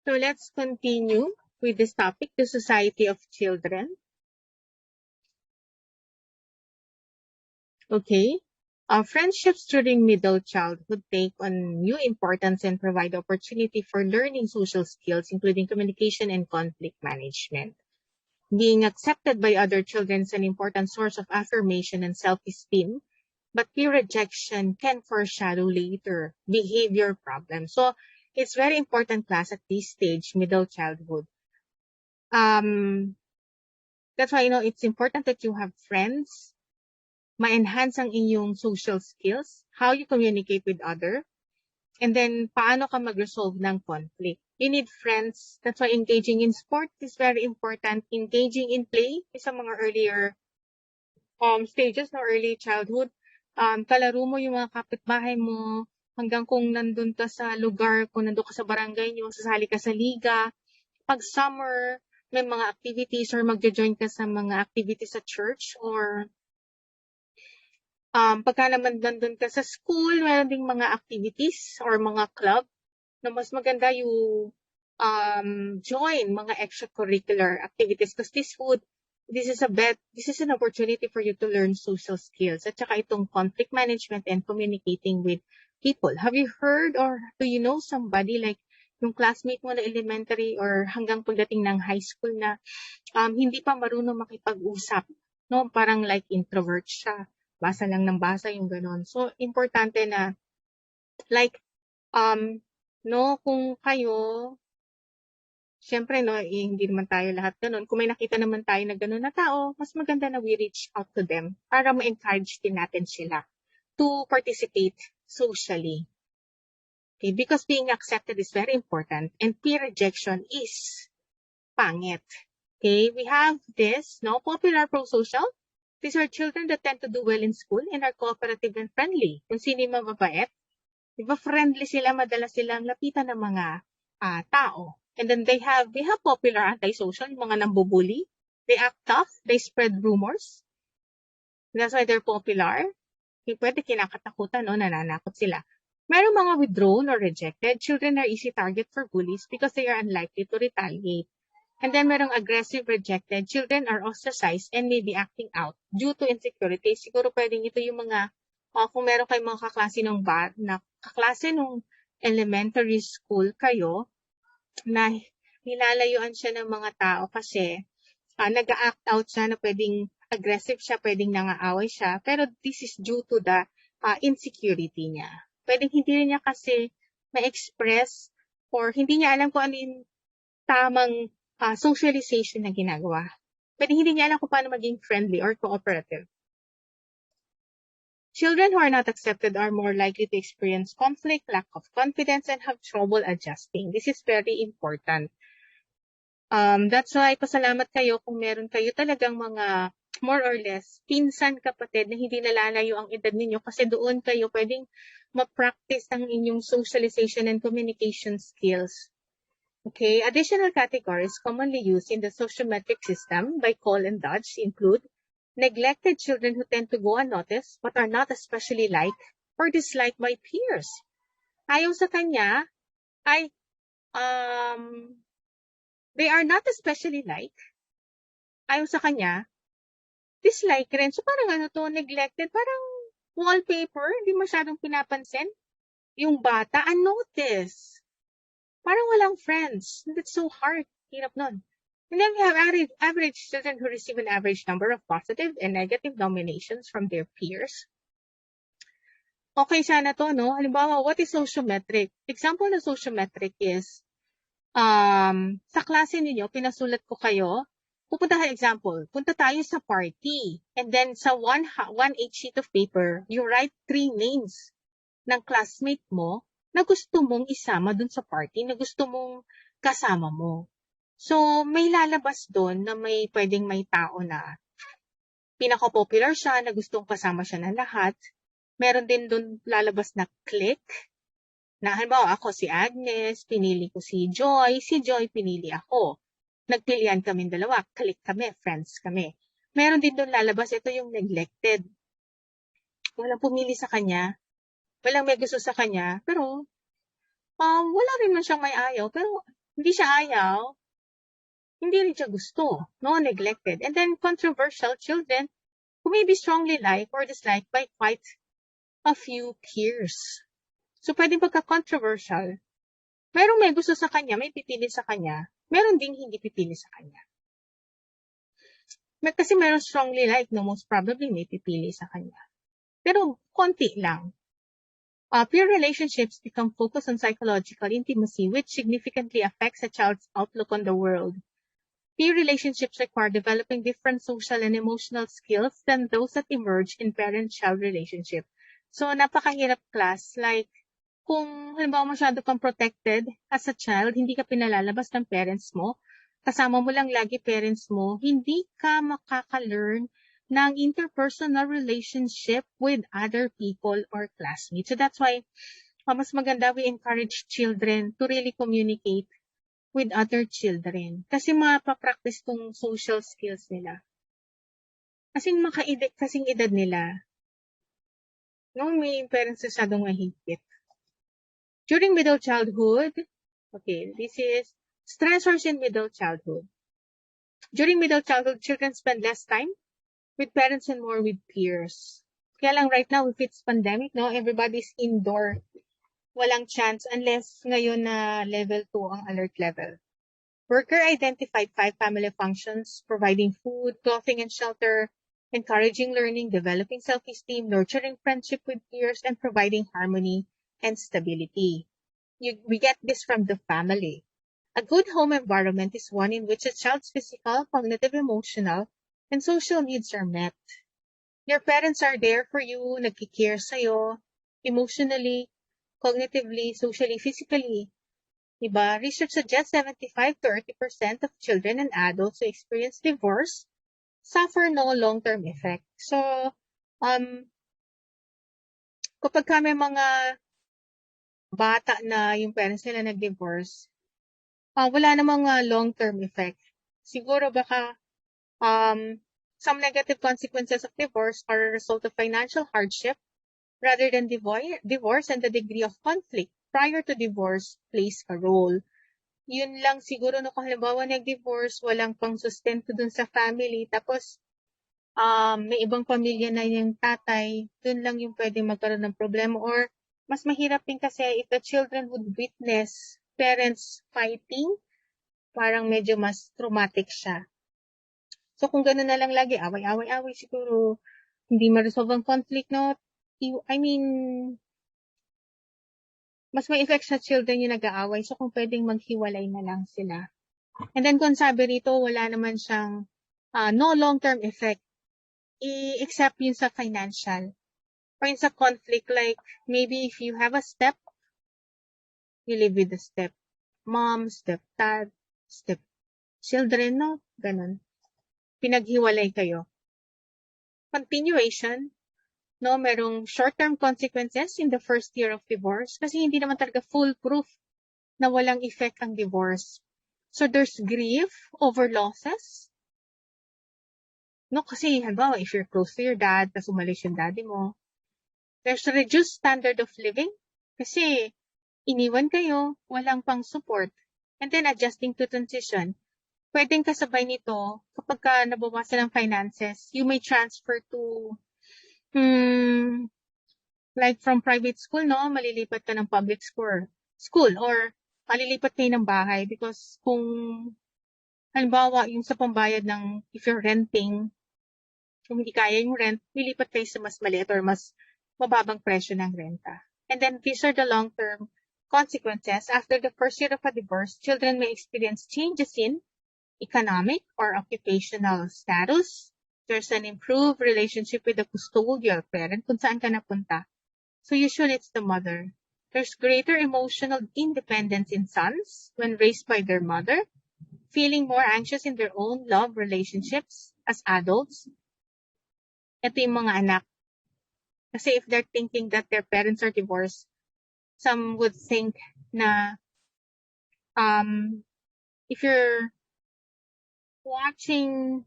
So let's continue with this topic, the society of children. Okay. Friendships during middle childhood take on new importance and provide opportunity for learning social skills, including communication and conflict management. Being accepted by other children is an important source of affirmation and self-esteem, but peer rejection can foreshadow later behavior problems. So it's very important class at this stage, middle childhood. That's why, it's important that you have friends, ma-enhance ang inyong social skills, how you communicate with other, and then paano ka mag-resolve ng conflict. You need friends. That's why engaging in sport is very important. Engaging in play is sa mga earlier stages no early childhood. Kalaro mo yung mga kapitbahay mo hanggang kung nandun ka sa lugar, kung nandun ka sa barangay nyo, sasali ka sa liga. Pag summer, may mga activities or magjo-join ka sa mga activities sa church or pagka naman nandun ka sa school, meron ding mga activities or mga club na mas maganda you join mga extracurricular activities because this is an opportunity for you to learn social skills at saka itong conflict management and communicating with people. Have you heard or do you know somebody like yung classmate mo na elementary or hanggang pagdating ng high school na hindi pa marunong makipag-usap, no? Parang like introvert siya. Basa lang ng basa yung ganon. So, importante na like no, kung kayo syempre, no, hindi naman tayo lahat ganun. Kung may nakita naman tayo na ganun na tao, mas maganda na we reach out to them para ma-encourage din natin sila to participate socially. Okay, because being accepted is very important and peer rejection is pangit. Okay, we have this, no, popular pro-social. These are children that tend to do well in school and are cooperative and friendly. Kung sino yung mababait, diba friendly sila, madalas silang lapitan ng mga tao. And then they have popular antisocial, yung mga nambubuli. They act tough, they spread rumors. That's why they're popular. Pwede kinakatakutan, no, nananakot sila. Merong mga withdrawn or rejected. Children are easy target for bullies because they are unlikely to retaliate. And then merong aggressive rejected. Children are ostracized and may be acting out due to insecurity. Siguro pwedeng ito yung mga, kung meron kayong mga kaklase nung elementary school kayo, na nilalayuan siya ng mga tao kasi nag-act out siya na pwedeng aggressive siya, pwedeng nangaaway siya, pero this is due to the insecurity niya. Pwedeng hindi niya kasi ma-express or hindi niya alam kung ano yung tamang socialization na ginagawa. Pwedeng hindi niya alam kung paano maging friendly or cooperative. Children who are not accepted are more likely to experience conflict, lack of confidence, and have trouble adjusting. This is very important. That's why pasalamat kayo kung meron kayo talagang mga more or less pinsan kapatid na hindi nalalayo ang edad ninyo kasi doon kayo pwedeng ma-practice ang inyong socialization and communication skills. Okay, additional categories commonly used in the sociometric system by Cole and Dodge include neglected children who tend to go unnoticed but are not especially liked or disliked by peers. Ayaw sa kanya ay they are not especially liked. Ayaw sa kanya, dislike rin. So parang neglected, parang wallpaper, hindi masyadong pinapansin. Yung bata, unnoticed. Parang walang friends. That's so hard. Hirap nun. And then we have average children who receive an average number of positive and negative nominations from their peers. Okay, sana to, no? Halimbawa, what is sociometric? Example ng sociometric is, sa klase ninyo, pinasulat ko kayo, punta tayo sa party. And then sa 1/8 sheet of paper, you write 3 names ng classmate mo na gusto mong isama dun sa party, na gusto mong kasama mo. So, may lalabas doon na pwedeng may tao na pinaka-popular siya, na gustong kasama siya ng lahat. Meron din doon lalabas na click, na halimbawa ako si Agnes, pinili ko si Joy pinili ako. Nagpilian kaming dalawa, click kami, friends kami. Meron din doon lalabas, ito yung neglected. Walang pumili sa kanya, walang may gusto sa kanya, pero wala rin man siyang may ayaw, pero hindi siya ayaw, hindi rin siya gusto, no, neglected. And then controversial children who may be strongly liked or disliked by quite a few peers. So, pwedeng pagka-controversial. Merong may gusto sa kanya, may pipili sa kanya. Meron ding hindi pipili sa kanya. Kasi meron strongly like, no, most probably may pipili sa kanya. Pero konti lang. Peer relationships become focused on psychological intimacy, which significantly affects a child's outlook on the world. Peer relationships require developing different social and emotional skills than those that emerge in parent-child relationship. So, napakahirap class. Like, kung halimbawa masyado kang protected as a child, hindi ka pinalalabas ng parents mo, kasama mo lang lagi parents mo, hindi ka makaka-learn ng interpersonal relationship with other people or classmates. So that's why mas maganda we encourage children to really communicate with other children. Kasi mapapractice tong social skills nila. Kasing edad nila, no, may parents masyadong mahigpit. During middle childhood, okay, this is stressors in middle childhood. During middle childhood, children spend less time with parents and more with peers. Kaya lang right now, if it's pandemic, no, everybody's indoor. Walang chance unless ngayon na level 2 ang alert level. Worker identified 5 family functions, providing food, clothing, and shelter, encouraging learning, developing self-esteem, nurturing friendship with peers, and providing harmony and stability. We get this from the family. A good home environment is one in which a child's physical, cognitive, emotional, and social needs are met. Your parents are there for you, nagki-care sa'yo, emotionally, cognitively, socially, physically. Diba? Research suggests 75 to 80% of children and adults who experience divorce suffer no long-term effect. So, kapag may mga bata na yung parents nila nag-divorce, wala namang long-term effect. Siguro baka some negative consequences of divorce are a result of financial hardship rather than divorce, and the degree of conflict prior to divorce plays a role. Yun lang siguro no, kung halimbawa nag-divorce, walang pang sustento dun sa family, tapos may ibang pamilya na yung tatay, dun lang yung pwedeng magkaroon ng problema. Or mas mahirap din kasi if the children would witness parents fighting, parang medyo mas traumatic siya. So kung gano'n na lang lagi, away, siguro hindi ma-resolve ang conflict, no? I mean, mas may effect sa children yung nag-aaway. So kung pwedeng maghiwalay na lang sila. And then kung sabi rito, wala naman siyang no long-term effect, except yun sa financial. Or yun sa conflict, like maybe if you have a step, you live with the step mom, step dad, step children, no? Ganun. Pinaghiwalay kayo. Continuation, no, merong short-term consequences in the first year of divorce kasi hindi naman talaga foolproof na walang effect ang divorce. So there's grief over losses. No, kasi halimbawa, if you're close to your dad, tapos umalis yung daddy mo, there's a reduced standard of living kasi iniwan kayo, walang pang support. And then adjusting to transition. Pwedeng kasabay nito, kapag ka nabawasan ng finances, you may transfer to like from private school, no, malilipat ka ng public school or malilipat kayo ng bahay because kung halimbawa yung sa pambayad ng if you're renting, kung hindi kaya yung rent, lilipat kayo sa mas maliit or mas mababang presyo ng renta. And then these are the long-term consequences. After the first year of a divorce, children may experience changes in economic or occupational status. There's an improved relationship with the custodial parent kung saan ka napunta. So usually it's the mother. There's greater emotional independence in sons when raised by their mother, feeling more anxious in their own love relationships as adults. Ito yung mga anak. Kasi if they're thinking that their parents are divorced, some would think na if you're watching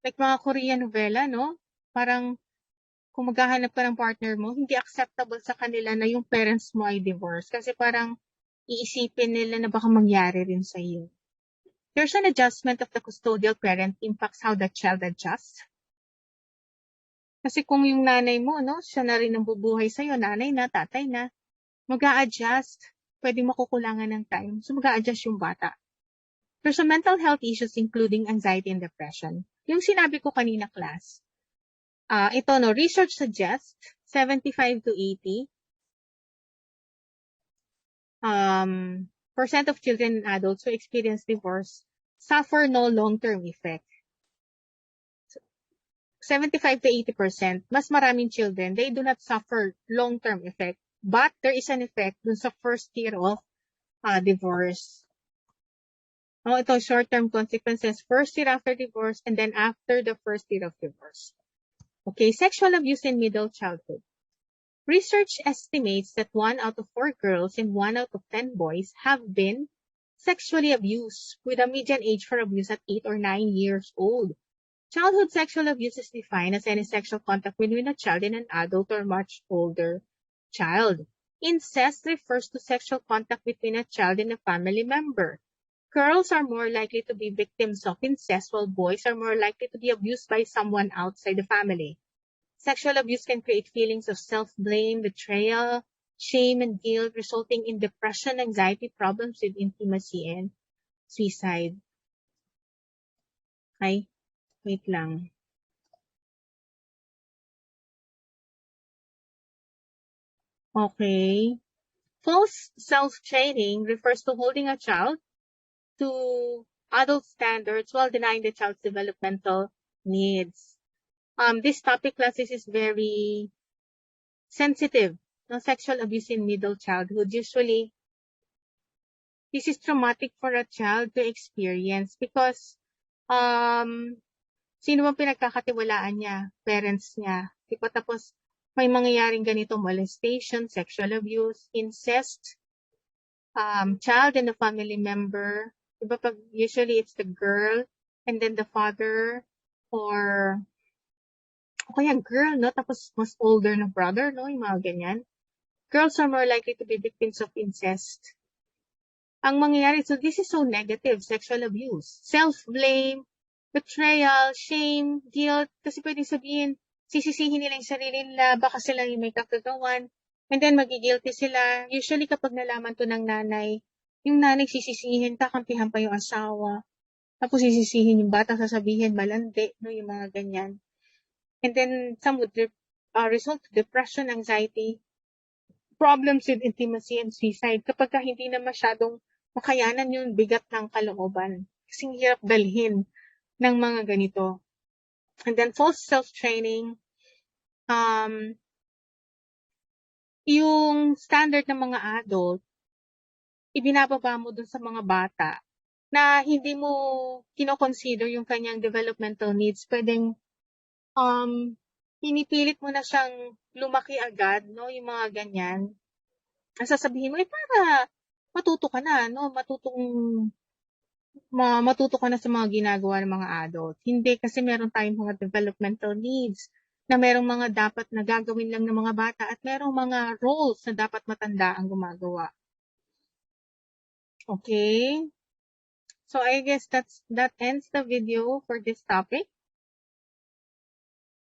like mga Korean novela, no? Parang kung maghahanap ka ng partner mo, hindi acceptable sa kanila na yung parents mo ay divorced. Kasi parang iisipin nila na baka mangyari rin sa iyo. There's an adjustment of the custodial parent impacts how the child adjusts. Kasi kung yung nanay mo, no, siya na rin ang bubuhay sa'yo, nanay na, tatay na, mag-a-adjust. Pwede makukulangan ng time. So, mag-a-adjust yung bata. There's some mental health issues including anxiety and depression. Yung sinabi ko kanina, class, ito, no, research suggests 75 to 80% of children and adults who experience divorce suffer no long-term effect. 75 to 80%, mas maraming children, they do not suffer long-term effect. But there is an effect dun sa first year of divorce. Oh, ito, short-term consequences, first year after divorce, and then after the first year of divorce. Okay, sexual abuse in middle childhood. Research estimates that 1 out of 4 girls and 1 out of 10 boys have been sexually abused, with a median age for abuse at 8 or 9 years old. Childhood sexual abuse is defined as any sexual contact between a child and an adult or much older child. Incest refers to sexual contact between a child and a family member. Girls are more likely to be victims of incest, while boys are more likely to be abused by someone outside the family. Sexual abuse can create feelings of self-blame, betrayal, shame, and guilt, resulting in depression, anxiety, problems with intimacy, and suicide. Ay, wait lang. Okay. False self-training refers to holding a child to adult standards while denying the child's developmental needs. This topic, classes, is very sensitive. No, sexual abuse in middle childhood. Usually, this is traumatic for a child to experience because sino bang pinagkakatiwalaan niya? Parents niya. Diba? Tapos, may mangyayaring ganito, molestation, sexual abuse, incest, child and a family member. Diba pag usually it's the girl and then the father or kaya girl, no? Tapos mas older na brother, no? Yung mga ganyan. Girls are more likely to be victims of incest. Ang mangyayari, so this is so negative, sexual abuse. Self-blame, betrayal, shame, guilt. Kasi pwedeng sabihin, sisisihin nila yung sarili nila, baka sila yung may kakagawan. And then magigilty sila. Usually kapag nalaman to ng nanay, yung nanay sisisihin, kakampihan pa yung asawa. Tapos sisisihin yung bata, sasabihin, malandi, no, yung mga ganyan. And then some would result to depression, anxiety, problems with intimacy, and suicide. Kapag hindi na masyadong makayanan yung bigat ng kalooban. Kasing hirap dalhin ng mga ganito. And then false self-training, yung standard ng mga adult, ibinababa mo dun sa mga bata na hindi mo kino-consider yung kanyang developmental needs. Pwedeng pinipilit mo na siyang lumaki agad, no? Yung mga ganyan. Sasabihin mo, para matuto ka na, no? Matuto ka na sa mga ginagawa ng mga adult. Hindi, kasi meron tayong mga developmental needs na merong mga dapat na gagawin lang ng mga bata at merong mga roles na dapat matanda ang gumagawa. Okay? So I guess that ends the video for this topic.